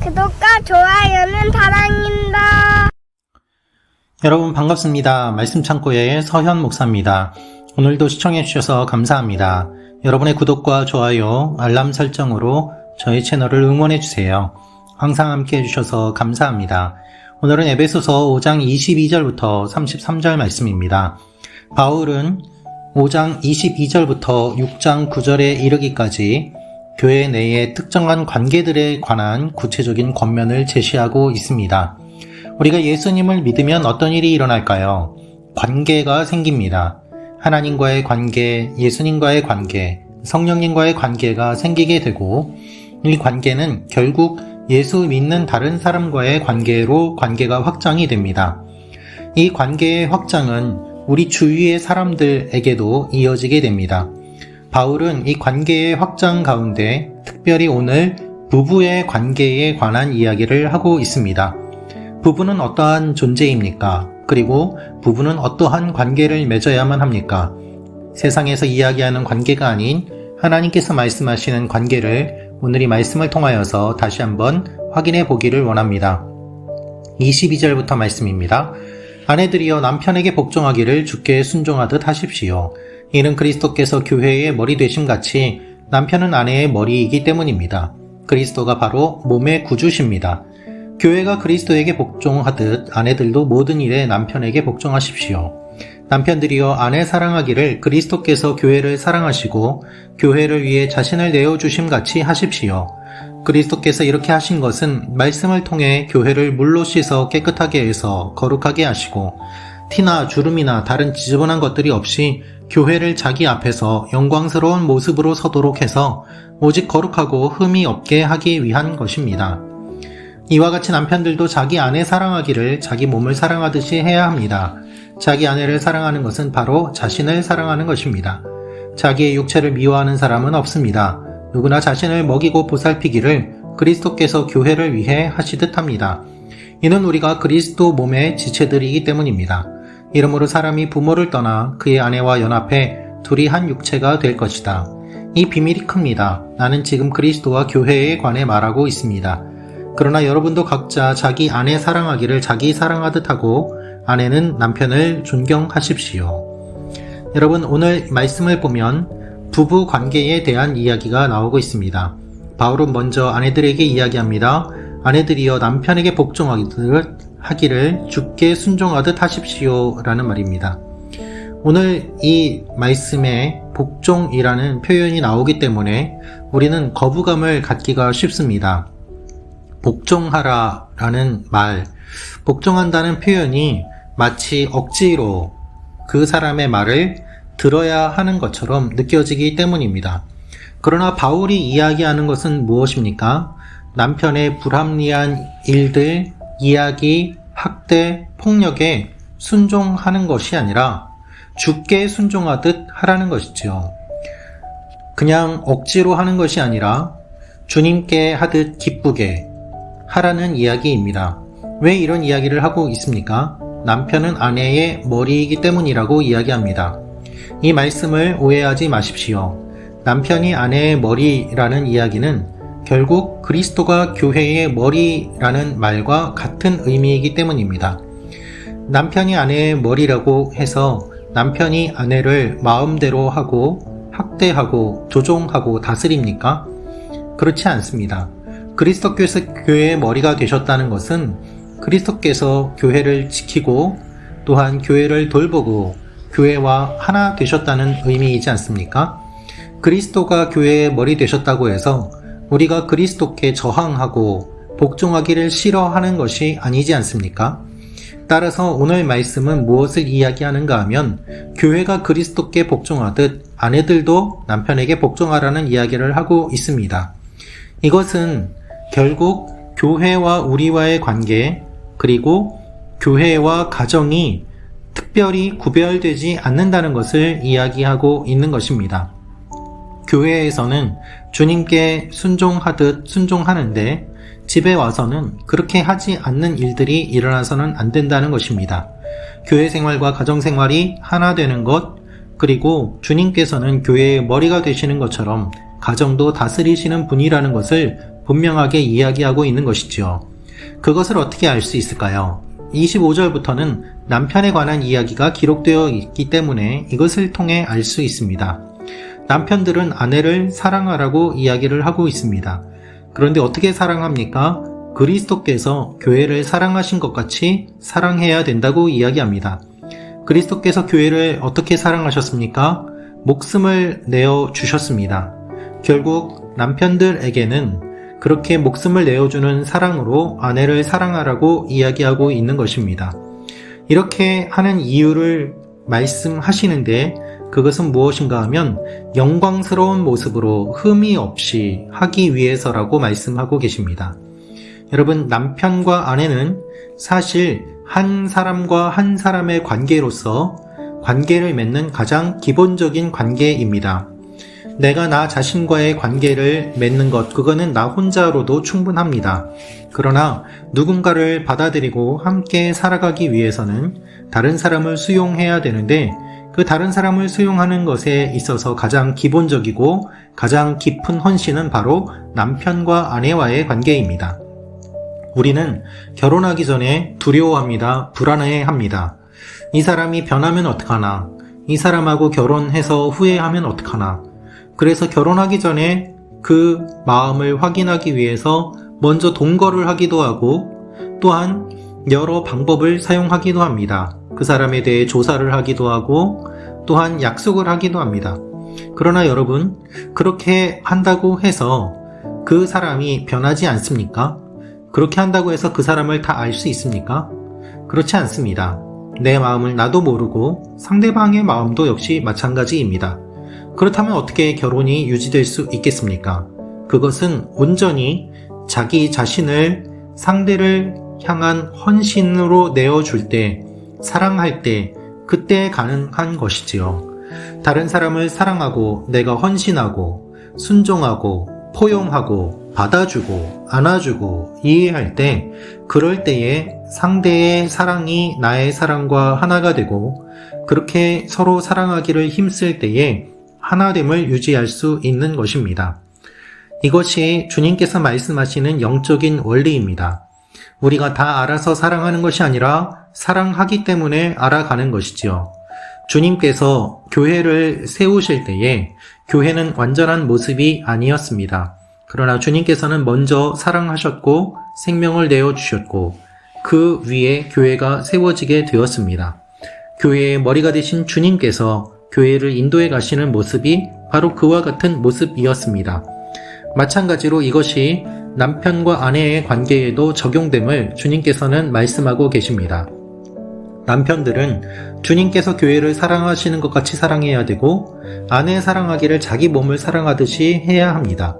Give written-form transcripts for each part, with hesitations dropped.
구독과 좋아요는 사랑입니다. 여러분 반갑습니다. 말씀 창고의 서현 목사입니다. 오늘도 시청해 주셔서 감사합니다. 여러분의 구독과 좋아요, 알람 설정으로 저희 채널을 응원해 주세요. 항상 함께 해주셔서 감사합니다. 오늘은 에베소서 5장 22절부터 33절 말씀입니다. 바울은 5장 22절부터 6장 9절에 이르기까지 교회 내의 특정한 관계들에 관한 구체적인 권면을 제시하고 있습니다. 우리가 예수님을 믿으면 어떤 일이 일어날까요? 관계가 생깁니다. 하나님과의 관계, 예수님과의 관계, 성령님과의 관계가 생기게 되고, 이 관계는 결국 예수 믿는 다른 사람과의 관계로 관계가 확장이 됩니다. 이 관계의 확장은 우리 주위의 사람들에게도 이어지게 됩니다. 바울은 이 관계의 확장 가운데 특별히 오늘 부부의 관계에 관한 이야기를 하고 있습니다. 부부는 어떠한 존재입니까? 그리고 부부는 어떠한 관계를 맺어야만 합니까? 세상에서 이야기하는 관계가 아닌 하나님께서 말씀하시는 관계를 오늘 이 말씀을 통하여서 다시 한번 확인해 보기를 원합니다. 22절부터 말씀입니다. 아내들이여 남편에게 복종하기를 주께 순종하듯 하십시오. 이는 그리스도께서 교회의 머리 되심 같이 남편은 아내의 머리이기 때문입니다. 그리스도가 바로 몸의 구주십니다. 교회가 그리스도에게 복종하듯 아내들도 모든 일에 남편에게 복종하십시오. 남편들이여 아내 사랑하기를 그리스도께서 교회를 사랑하시고 교회를 위해 자신을 내어주심 같이 하십시오. 그리스도께서 이렇게 하신 것은 말씀을 통해 교회를 물로 씻어 깨끗하게 해서 거룩하게 하시고 티나 주름이나 다른 지저분한 것들이 없이 교회를 자기 앞에서 영광스러운 모습으로 서도록 해서 오직 거룩하고 흠이 없게 하기 위한 것입니다. 이와 같이 남편들도 자기 아내 사랑하기를 자기 몸을 사랑하듯이 해야 합니다. 자기 아내를 사랑하는 것은 바로 자신을 사랑하는 것입니다. 자기의 육체를 미워하는 사람은 없습니다. 누구나 자신을 먹이고 보살피기를 그리스도께서 교회를 위해 하시듯 합니다. 이는 우리가 그리스도 몸의 지체들이기 때문입니다. 이러므로 사람이 부모를 떠나 그의 아내와 연합해 둘이 한 육체가 될 것이다. 이 비밀이 큽니다. 나는 지금 그리스도와 교회에 관해 말하고 있습니다. 그러나 여러분도 각자 자기 아내 사랑하기를 자기 사랑하듯 하고 아내는 남편을 존경하십시오. 여러분, 오늘 말씀을 보면 부부 관계에 대한 이야기가 나오고 있습니다. 바울은 먼저 아내들에게 이야기합니다. 아내들이여 남편에게 복종하기를 주께 순종하듯 하십시오 라는 말입니다. 오늘 이 말씀에 복종이라는 표현이 나오기 때문에 우리는 거부감을 갖기가 쉽습니다. 복종하라 라는 말, 복종한다는 표현이 마치 억지로 그 사람의 말을 들어야 하는 것처럼 느껴지기 때문입니다. 그러나 바울이 이야기하는 것은 무엇입니까? 남편의 불합리한 일들, 이야기, 학대, 폭력에 순종하는 것이 아니라 주께 순종하듯 하라는 것이죠. 그냥 억지로 하는 것이 아니라 주님께 하듯 기쁘게 하라는 이야기입니다. 왜 이런 이야기를 하고 있습니까? 남편은 아내의 머리이기 때문이라고 이야기합니다. 이 말씀을 오해하지 마십시오. 남편이 아내의 머리라는 이야기는 결국 그리스도가 교회의 머리라는 말과 같은 의미이기 때문입니다. 남편이 아내의 머리라고 해서 남편이 아내를 마음대로 하고 학대하고 조종하고 다스립니까? 그렇지 않습니다. 그리스도께서 교회의 머리가 되셨다는 것은 그리스도께서 교회를 지키고 또한 교회를 돌보고 교회와 하나 되셨다는 의미이지 않습니까? 그리스도가 교회의 머리 되셨다고 해서 우리가 그리스도께 저항하고 복종하기를 싫어하는 것이 아니지 않습니까? 따라서 오늘 말씀은 무엇을 이야기하는가 하면 교회가 그리스도께 복종하듯 아내들도 남편에게 복종하라는 이야기를 하고 있습니다. 이것은 결국 교회와 우리와의 관계, 그리고 교회와 가정이 특별히 구별되지 않는다는 것을 이야기하고 있는 것입니다. 교회에서는 주님께 순종하듯 순종하는데 집에 와서는 그렇게 하지 않는 일들이 일어나서는 안 된다는 것입니다. 교회 생활과 가정 생활이 하나 되는 것, 그리고 주님께서는 교회의 머리가 되시는 것처럼 가정도 다스리시는 분이라는 것을 분명하게 이야기하고 있는 것이지요. 그것을 어떻게 알 수 있을까요? 25절부터는 남편에 관한 이야기가 기록되어 있기 때문에 이것을 통해 알 수 있습니다. 남편들은 아내를 사랑하라고 이야기를 하고 있습니다. 그런데 어떻게 사랑합니까? 그리스도께서 교회를 사랑하신 것 같이 사랑해야 된다고 이야기합니다. 그리스도께서 교회를 어떻게 사랑하셨습니까? 목숨을 내어 주셨습니다. 결국 남편들에게는 그렇게 목숨을 내어주는 사랑으로 아내를 사랑하라고 이야기하고 있는 것입니다. 이렇게 하는 이유를 말씀하시는데 그것은 무엇인가 하면 영광스러운 모습으로 흠이 없이 하기 위해서라고 말씀하고 계십니다. 여러분, 남편과 아내는 사실 한 사람과 한 사람의 관계로서 관계를 맺는 가장 기본적인 관계입니다. 내가 나 자신과의 관계를 맺는 것, 그거는 나 혼자로도 충분합니다. 그러나 누군가를 받아들이고 함께 살아가기 위해서는 다른 사람을 수용해야 되는데 그 다른 사람을 수용하는 것에 있어서 가장 기본적이고 가장 깊은 헌신은 바로 남편과 아내와의 관계입니다. 우리는 결혼하기 전에 두려워합니다. 불안해합니다. 이 사람이 변하면 어떡하나? 이 사람하고 결혼해서 후회하면 어떡하나? 그래서 결혼하기 전에 그 마음을 확인하기 위해서 먼저 동거를 하기도 하고 또한 여러 방법을 사용하기도 합니다. 그 사람에 대해 조사를 하기도 하고 또한 약속을 하기도 합니다. 그러나 여러분, 그렇게 한다고 해서 그 사람이 변하지 않습니까? 그렇게 한다고 해서 그 사람을 다 알 수 있습니까? 그렇지 않습니다. 내 마음을 나도 모르고 상대방의 마음도 역시 마찬가지입니다. 그렇다면 어떻게 결혼이 유지될 수 있겠습니까? 그것은 온전히 자기 자신을 상대를 향한 헌신으로 내어줄 때, 사랑할 때, 그때 가능한 것이지요. 다른 사람을 사랑하고 내가 헌신하고 순종하고 포용하고 받아주고 안아주고 이해할 때, 그럴 때에 상대의 사랑이 나의 사랑과 하나가 되고 그렇게 서로 사랑하기를 힘쓸 때에 하나됨을 유지할 수 있는 것입니다. 이것이 주님께서 말씀하시는 영적인 원리입니다. 우리가 다 알아서 사랑하는 것이 아니라 사랑하기 때문에 알아가는 것이지요. 주님께서 교회를 세우실 때에 교회는 완전한 모습이 아니었습니다. 그러나 주님께서는 먼저 사랑하셨고 생명을 내어주셨고 그 위에 교회가 세워지게 되었습니다. 교회의 머리가 되신 주님께서 교회를 인도해 가시는 모습이 바로 그와 같은 모습이었습니다. 마찬가지로 이것이 남편과 아내의 관계에도 적용됨을 주님께서는 말씀하고 계십니다. 남편들은 주님께서 교회를 사랑하시는 것 같이 사랑해야 되고 아내 사랑하기를 자기 몸을 사랑하듯이 해야 합니다.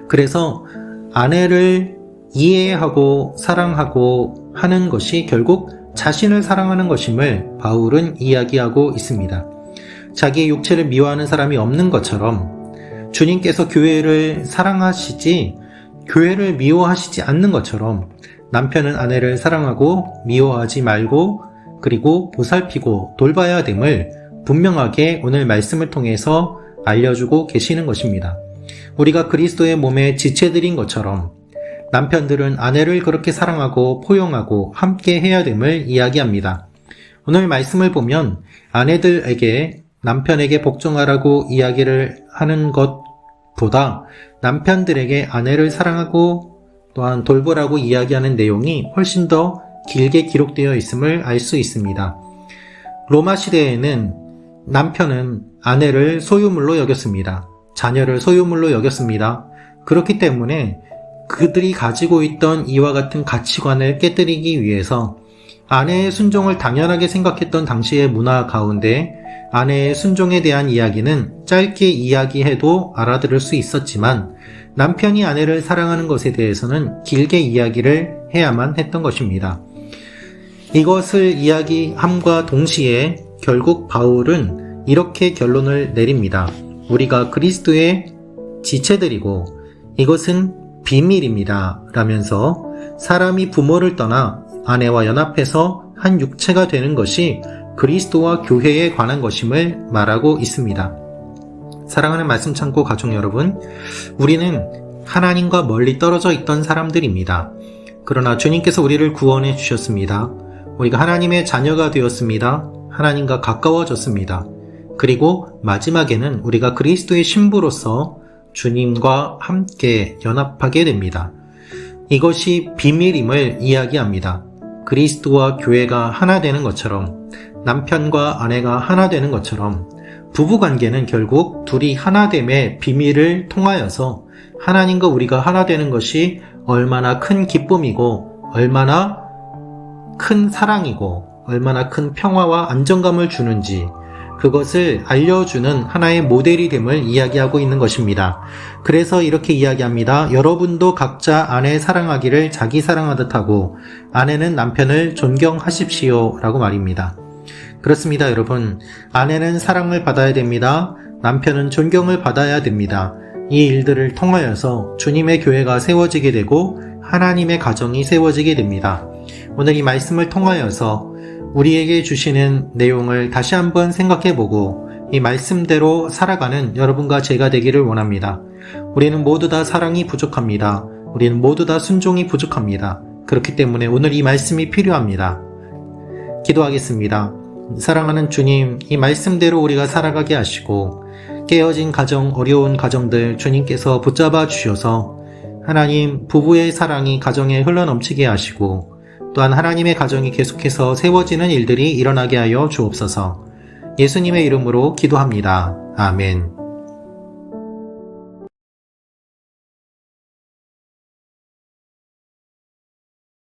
그래서 아내를 이해하고 사랑하고 하는 것이 결국 자신을 사랑하는 것임을 바울은 이야기하고 있습니다. 자기의 육체를 미워하는 사람이 없는 것처럼 주님께서 교회를 사랑하시지 교회를 미워하시지 않는 것처럼 남편은 아내를 사랑하고 미워하지 말고 그리고 보살피고 돌봐야 됨을 분명하게 오늘 말씀을 통해서 알려주고 계시는 것입니다. 우리가 그리스도의 몸의 지체들인 것처럼 남편들은 아내를 그렇게 사랑하고 포용하고 함께 해야 됨을 이야기합니다. 오늘 말씀을 보면 아내들에게 남편에게 복종하라고 이야기를 하는 것보다 남편들에게 아내를 사랑하고 또한 돌보라고 이야기하는 내용이 훨씬 더 길게 기록되어 있음을 알 수 있습니다. 로마 시대에는 남편은 아내를 소유물로 여겼습니다. 자녀를 소유물로 여겼습니다. 그렇기 때문에 그들이 가지고 있던 이와 같은 가치관을 깨뜨리기 위해서 아내의 순종을 당연하게 생각했던 당시의 문화 가운데 아내의 순종에 대한 이야기는 짧게 이야기해도 알아들을 수 있었지만 남편이 아내를 사랑하는 것에 대해서는 길게 이야기를 해야만 했던 것입니다. 이것을 이야기함과 동시에 결국 바울은 이렇게 결론을 내립니다. 우리가 그리스도의 지체들이고 이것은 비밀입니다. 라면서 사람이 부모를 떠나 아내와 연합해서 한 육체가 되는 것이 그리스도와 교회에 관한 것임을 말하고 있습니다. 사랑하는 말씀 창고 가족 여러분, 우리는 하나님과 멀리 떨어져 있던 사람들입니다. 그러나 주님께서 우리를 구원해 주셨습니다. 우리가 하나님의 자녀가 되었습니다. 하나님과 가까워졌습니다. 그리고 마지막에는 우리가 그리스도의 신부로서 주님과 함께 연합하게 됩니다. 이것이 비밀임을 이야기합니다. 그리스도와 교회가 하나 되는 것처럼, 남편과 아내가 하나 되는 것처럼 부부관계는 결국 둘이 하나됨의 비밀을 통하여서 하나님과 우리가 하나 되는 것이 얼마나 큰 기쁨이고 얼마나 큰 사랑이고 얼마나 큰 평화와 안정감을 주는지 그것을 알려주는 하나의 모델이 됨을 이야기하고 있는 것입니다. 그래서 이렇게 이야기합니다. 여러분도 각자 아내 사랑하기를 자기 사랑하듯 하고 아내는 남편을 존경하십시오 라고 말입니다. 그렇습니다, 여러분. 아내는 사랑을 받아야 됩니다. 남편은 존경을 받아야 됩니다. 이 일들을 통하여서 주님의 교회가 세워지게 되고 하나님의 가정이 세워지게 됩니다. 오늘 이 말씀을 통하여서 우리에게 주시는 내용을 다시 한번 생각해보고 이 말씀대로 살아가는 여러분과 제가 되기를 원합니다. 우리는 모두 다 사랑이 부족합니다. 우리는 모두 다 순종이 부족합니다. 그렇기 때문에 오늘 이 말씀이 필요합니다. 기도하겠습니다. 사랑하는 주님, 이 말씀대로 우리가 살아가게 하시고 깨어진 가정, 어려운 가정들 주님께서 붙잡아 주셔서 하나님, 부부의 사랑이 가정에 흘러넘치게 하시고 또한 하나님의 가정이 계속해서 세워지는 일들이 일어나게 하여 주옵소서. 예수님의 이름으로 기도합니다. 아멘.